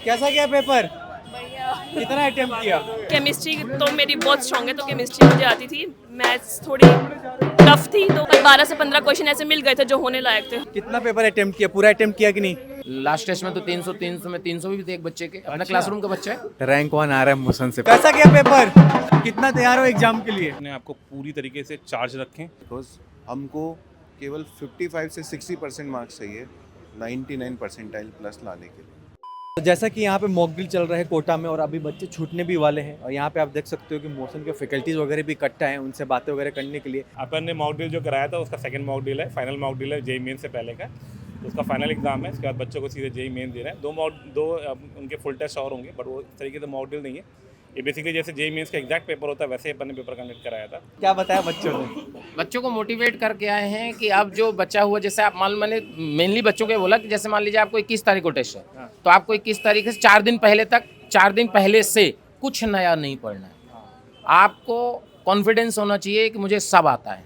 कैसा गया पेपर? बढ़िया। कितना अटेम्प्ट किया? केमिस्ट्री तो मेरी बहुत स्ट्रांग है, तो केमिस्ट्री मुझे आती थी। मैथ्स थोड़ी टफ थी, तो 12 से 15 क्वेश्चन ऐसे मिल गए थे जो होने लायक थे। कितना पेपर अटेम्प्ट किया? पूरा अटेम्प्ट किया कि नहीं? लास्ट टेस्ट में तो 300 में 300 भी थे एक बच्चे के, अपना क्लासरूम का बच्चा है। रैंक 1 आ रहा है मुसन से। कैसा गया पेपर? कितना तैयार हो एग्जाम के लिए? अपने आपको पूरी तरीके से चार्ज रखें। बिकॉज हमको केवल 55 से 60% मार्क्स चाहिए 99 परसेंटाइल प्लस लाने के लिए। तो जैसा कि यहाँ पे मॉक ड्रिल चल रहा है कोटा में और अभी बच्चे छूटने भी वाले हैं और यहाँ पे आप देख सकते हो कि मौसम के फैकल्टीज वगैरह भी इकट्ठा हैं उनसे बातें वगैरह करने के लिए। अपन ने मॉक ड्रिल जो कराया था उसका सेकंड मॉक ड्रिल है, फाइनल मॉक ड्रिल है जेई मेन से पहले का। तो उसका फाइनल एग्जाम है, इसके बाद बच्चों को सीधे जेई मेन दे रहे हैं। दो उनके फुल टेस्ट और होंगे, बट वो इस तरीके से मॉक ड्रिल नहीं है। ये बेसिकली जैसे जेई मेंस का एग्जैक्ट पेपर होता है वैसे अपन ने पेपर कंडक्ट कराया था। क्या बताया बच्चों ने? बच्चों को मोटिवेट करके आए हैं कि अब जो बचा हुआ, जैसे आप मैंने मेनली बच्चों को बोला कि जैसे मान लीजिए आपको 21 तारीख को टेस्ट है, तो आपको 21 तारीख से 4 दिन पहले से कुछ नया नहीं पढ़ना है। आपको कॉन्फिडेंस होना चाहिए कि मुझे सब आता है।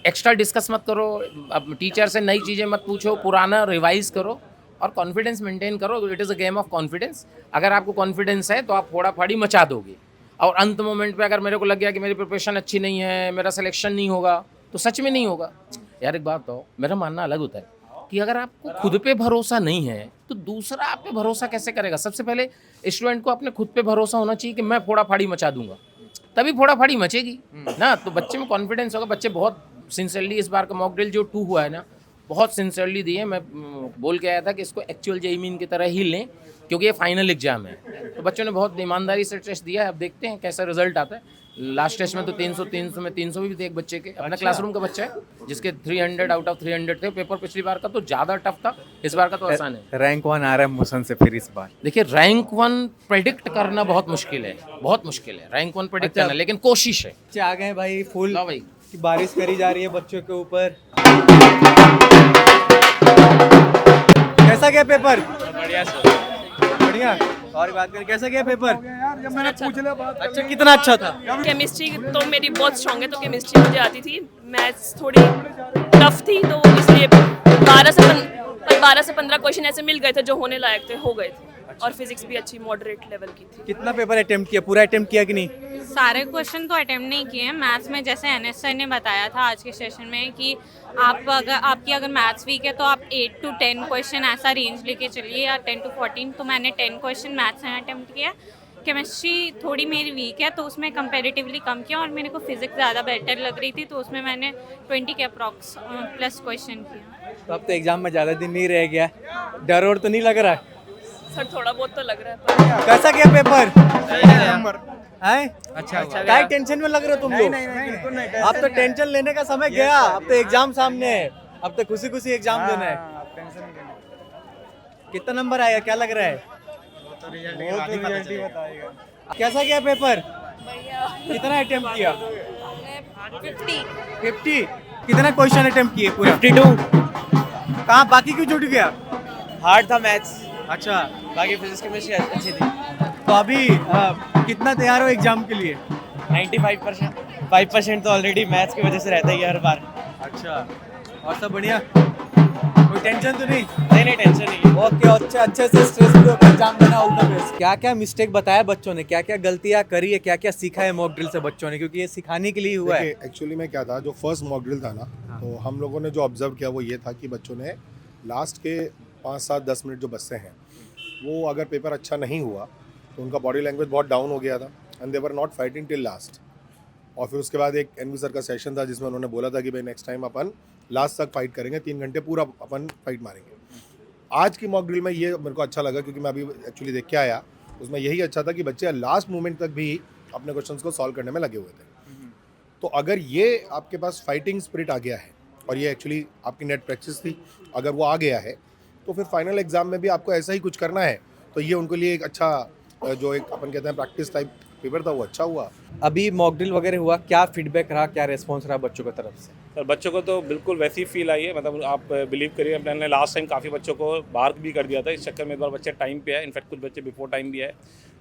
एक्स्ट्रा डिस्कस मत करो, अब टीचर से नई चीज़ें मत पूछो, पुराना रिवाइज करो और कॉन्फिडेंस मेंटेन करो। It is a game of confidence. अगर आपको कॉन्फिडेंस है तो आप फोड़ा फाड़ी मचा दोगे। और अंत मोमेंट पे अगर मेरे को लग गया कि मेरी प्रिपरेशन अच्छी नहीं है, मेरा सिलेक्शन नहीं होगा, तो सच में नहीं होगा। यार एक बात बताओ, मेरा मानना अलग होता है कि अगर आपको खुद पे भरोसा नहीं है तो दूसरा आप पे भरोसा कैसे करेगा। सबसे पहले स्टूडेंट को अपने खुद पे भरोसा होना चाहिए कि मैं फोड़ा फाड़ी मचा दूंगा, तभी फोड़ा फाड़ी मचेगी ना। तो बच्चे में कॉन्फिडेंस होगा। बच्चे बहुत सिंसियरली इस बार का मॉक ड्रिल जो 2 हुआ है ना, बहुत सिंसियरली दिए। मैं बोल के आया था कि इसको एक्चुअल जेईई मेन की तरह ही लें, क्योंकि ये फाइनल एग्जाम है। तो बच्चों ने बहुत ईमानदारी से टेस्ट दिया है। अब देखते हैं कैसा रिजल्ट आता है। लास्ट टेस्ट में तो 300 में 300 भी थे एक बच्चे के, अपना क्लासरूम का बच्चा है, जिसके 300 आउट ऑफ 300 थे। पेपर पिछली बार का तो ज़्यादा टफ था, इस बार का तो आसान है। रैंक 1 आ रहा है मुसन से फिर इस बार। देखिए रैंक 1 प्रेडिक्ट करना बहुत मुश्किल है, बहुत मुश्किल है रैंक 1 प्रेडिक्ट करना, लेकिन कोशिश है। बच्चे आ गए भाई, फुल लो भाई, की बारिश करी जा रही है बच्चों के ऊपर। कैसा गया पेपर? बढ़िया सर। बढ़िया। और बात करें, कैसा गया पेपर? अच्छा, कितना अच्छा था? केमिस्ट्री तो मेरी बहुत स्ट्रांग है, तो केमिस्ट्री मुझे आती थी। मैथ्स थोड़ी टफ थी, तो इसलिए 12 से 15 क्वेश्चन ऐसे मिल गए थे जो होने लायक थे, हो गए थे। और फिजिक्स भी अच्छी मॉडरेट लेवल की थी। कितना पेपर अटेम्प्ट किया? पूरा अटेम्प्ट किया कि नहीं? सारे क्वेश्चन तो अटेम्प्ट नहीं किए हैं। मैथ्स में जैसे एनएस सर ने बताया था आज के सेशन में कि आपकी अगर मैथ्स वीक है तो आप 8 to 10 क्वेश्चन ऐसा रेंज लेके चलिए, या 10 to 14। तो मैंने 10 क्वेश्चन मैथ्स में अटेम्प्ट किया। केमिस्ट्री थोड़ी मेरी वीक है, तो उसमें कंपैरेटिवली कम किया, और मेरे को फिजिक्स ज़्यादा बेटर लग रही थी, तो उसमें मैंने 20 के अप्रॉक्स प्लस क्वेश्चन किया। तो अब तो एग्जाम में ज़्यादा दिन नहीं रह गया, डर और तो नहीं लग रहा है? सर थोड़ा बहुत तो लग रहा है, पर कैसा गया पेपर? हैं? अच्छा क्या टेंशन में लग रहे हो तुम लोग? अब तो टेंशन लेने का समय गया, अब तो एग्जाम सामने है, अब तो खुशी खुशी एग्जाम देना है। कितना नंबर आएगा, क्या लग रहा है? कैसा गया पेपर? कितना अटेम्प्ट किया? 50। कितना क्वेश्चन अटेम्प्ट किए? पूरा 52। कहाँ, बाकी क्यों छूट गया? हार्ड था मैथ्स, अच्छा, बाकी फिजिक्स केमिस्ट्री अच्छी थी। तो अभी कितना तैयार हो एग्जाम के लिए? 95%। 5% तो ऑलरेडी मैथ्स की वजह से रहता ही है हर बार। अच्छा, और सब बढ़िया? कोई टेंशन तो नहीं? नहीं टेंशन नहीं है। ओके, अच्छे से स्ट्रेस फ्री होकर एग्जाम देना, ऑल द बेस्ट। क्या क्या मिस्टेक बताया बच्चों ने, क्या क्या गलतियां करी है, क्या क्या सीखा है मॉक ड्रिल से बच्चों ने, क्योंकि ये सिखाने के लिए ही हुआ है। एक्चुअली में क्या था, जो फर्स्ट मॉक ड्रिल था ना, तो हम लोगों ने जो ऑब्जर्व किया वो ये था कि बच्चों ने लास्ट के 5, 7, 10 मिनट जो बचते हैं, वो अगर पेपर अच्छा नहीं हुआ तो उनका बॉडी लैंग्वेज बहुत डाउन हो गया था, and they were not fighting till last. और फिर उसके बाद एक एनवी सर का सेशन था जिसमें उन्होंने बोला था कि भाई नेक्स्ट टाइम अपन लास्ट तक फाइट करेंगे, 3 घंटे पूरा अपन फाइट मारेंगे। आज की मॉक ड्रिल में ये मेरे को अच्छा लगा, क्योंकि मैं अभी एक्चुअली देख के आया, उसमें यही अच्छा था कि बच्चे लास्ट मोमेंट तक भी अपने क्वेश्चंस को सॉल्व करने में लगे हुए थे। तो अगर ये आपके पास फाइटिंग स्पिरिट आ गया है, और ये एक्चुअली आपकी नेट प्रैक्टिस थी, अगर वो आ गया है तो फिर फाइनल एग्जाम में भी आपको ऐसा ही कुछ करना है। तो ये उनके लिए एक अच्छा, जो एक अपन कहते हैं प्रैक्टिस टाइप पेपर था, वो अच्छा हुआ। अभी मॉक ड्रिल वगैरह हुआ, क्या फीडबैक रहा, क्या रेस्पॉन्स रहा बच्चों की तरफ से? सर बच्चों को तो बिल्कुल वैसी फील आई है, मतलब आप बिलीव करिए, मैंने लास्ट टाइम काफ़ी बच्चों को बाहर भी कर दिया था। इस चक्कर में इस बार बच्चे टाइम पे आए, इनफैक्ट कुछ बच्चे बिफोर टाइम भी आए।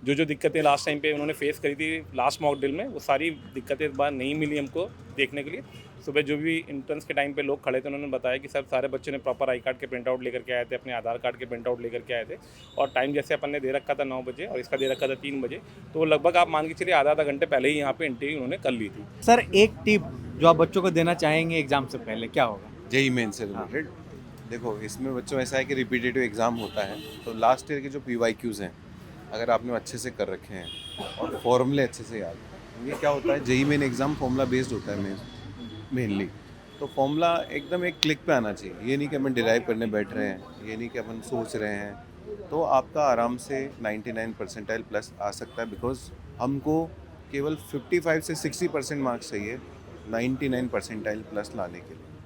जो दिक्कतें लास्ट टाइम पे उन्होंने फेस करी थी लास्ट मॉक ड्रिल में, वो सारी दिक्कतें इस बार नहीं मिली हमको देखने के लिए। सुबह जो भी इंट्रेंस के टाइम पे लोग खड़े थे उन्होंने बताया कि सर सारे बच्चों ने प्रॉपर आई कार्ड के प्रिंट आउट लेकर के आए थे, अपने आधार कार्ड के प्रिंट आउट लेकर के आए थे, और टाइम जैसे अपन ने दे रखा था 9 बजे और इसका दे रखा था 3 बजे, तो लगभग आप मान के चलिए आधा घंटे पहले ही यहाँ पे एंट्री उन्होंने कर ली थी। सर एक टिप जो आप बच्चों को देना चाहेंगे एग्जाम से पहले क्या होगा? जेई मेन से रिलेटेड देखो, इसमें बच्चों ऐसा है कि रिपीटेटिव एग्ज़ाम होता है, तो लास्ट ईयर के जो PYQs हैं अगर आपने अच्छे से कर रखे हैं और फॉर्मूले अच्छे से याद, ये क्या होता है, JEE Main exam formula based होता है मेनली, तो फॉर्मूला एकदम एक क्लिक पे आना चाहिए। ये नहीं कि अपन डिराइव करने बैठ रहे हैं, ये नहीं कि अपन सोच रहे हैं, तो आपका आराम से 99 परसेंटाइल प्लस आ सकता है, बिकॉज हमको केवल 55 से 60% मार्क्स चाहिए 99 परसेंटाइल प्लस लाने के लिए।